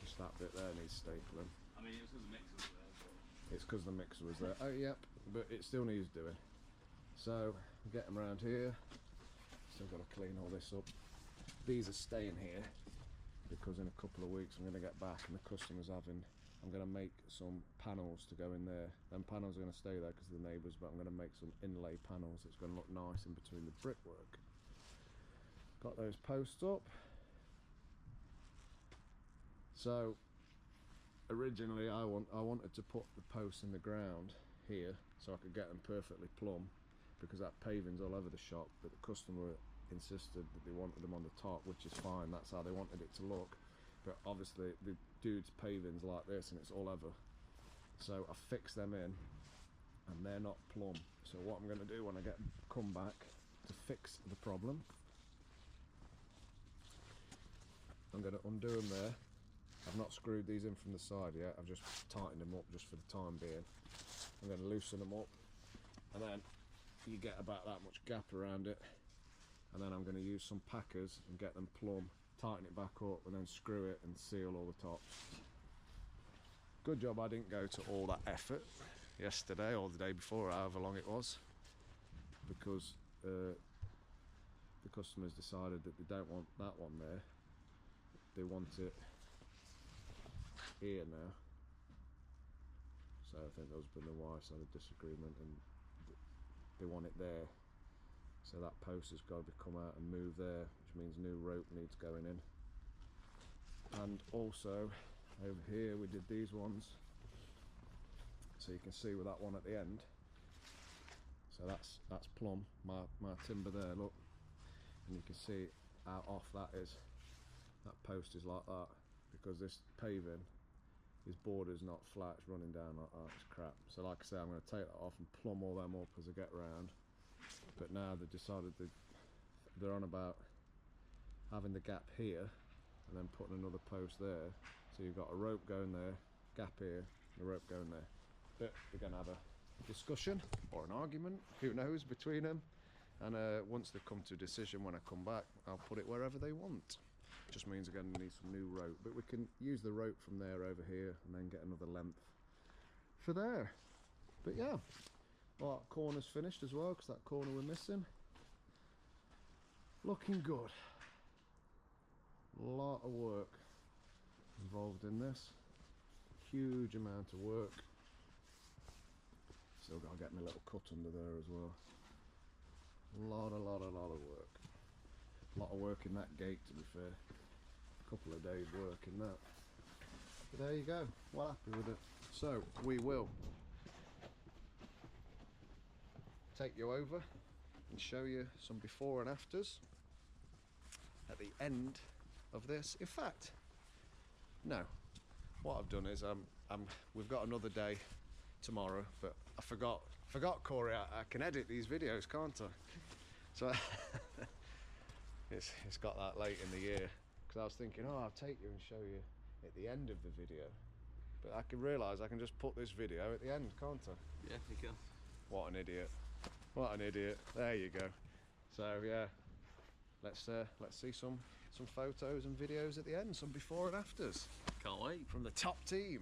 Just that bit there needs stapling. I mean, it was because the mixer was there. But... It's because the mixer was there. Oh, yep. But it still needs doing. So, get them around here. Still got to clean all this up. These are staying here because in a couple of weeks I'm going to get back and the customer's having... I'm going to make some panels to go in there. Them panels are going to stay there because of the neighbours, but I'm going to make some inlay panels that's going to look nice in between the brickwork. Got those posts up. So originally I wanted to put the posts in the ground here so I could get them perfectly plumb because that paving's all over the shop, but the customer insisted that they wanted them on the top, which is fine, that's how they wanted it to look. But obviously the dude's paving's like this and it's all over. So I fixed them in and they're not plumb. So what I'm going to do when I come back to fix the problem, I'm going to undo them there. I've not screwed these in from the side yet, I've just tightened them up just for the time being. I'm going to loosen them up and then you get about that much gap around it, and then I'm going to use some packers and get them plumb, tighten it back up and then screw it and seal all the tops. Good job I didn't go to all that effort yesterday or the day before, however long it was, because the customers decided that they don't want that one there, they want it here now. So I think the husband and wife had a disagreement and they want it there. So that post has got to come out and move there, which means new rope needs going in. And also over here we did these ones, so you can see with that one at the end. So that's plumb, my timber there, look, and you can see how off that is. That post is like that because this paving, his border's not flat, it's running down like that, it's crap. So like I say, I'm going to take that off and plumb all them up as I get round. But now they've decided they're on about having the gap here and then putting another post there. So you've got a rope going there, gap here, and a rope going there. But they're going to have a discussion or an argument, who knows, between them. And once they've come to a decision, when I come back, I'll put it wherever they want. Just means I'm going to need some new rope, but we can use the rope from there over here and then get another length for there. But yeah, well, that corner's finished as well, because that corner we're missing. Looking good. A lot of work involved in this. Huge amount of work. Still got to get my little cut under there as well. A lot of work. A lot of work in that gate, to be fair. A couple of days work in that. But there you go. Well happy with it. So we will take you over and show you some before and afters at the end of this. In fact, no. What I've done is we've got another day tomorrow, but I forgot, Corey, I can edit these videos, can't I? So it's got that late in the year, because I was thinking, oh, I'll take you and show you at the end of the video, but I can realise I can just put this video at the end, can't I? Yeah, you can. What an idiot. What an idiot. There you go. So yeah, let's see some photos and videos at the end, some before and afters Can't wait. from the top team.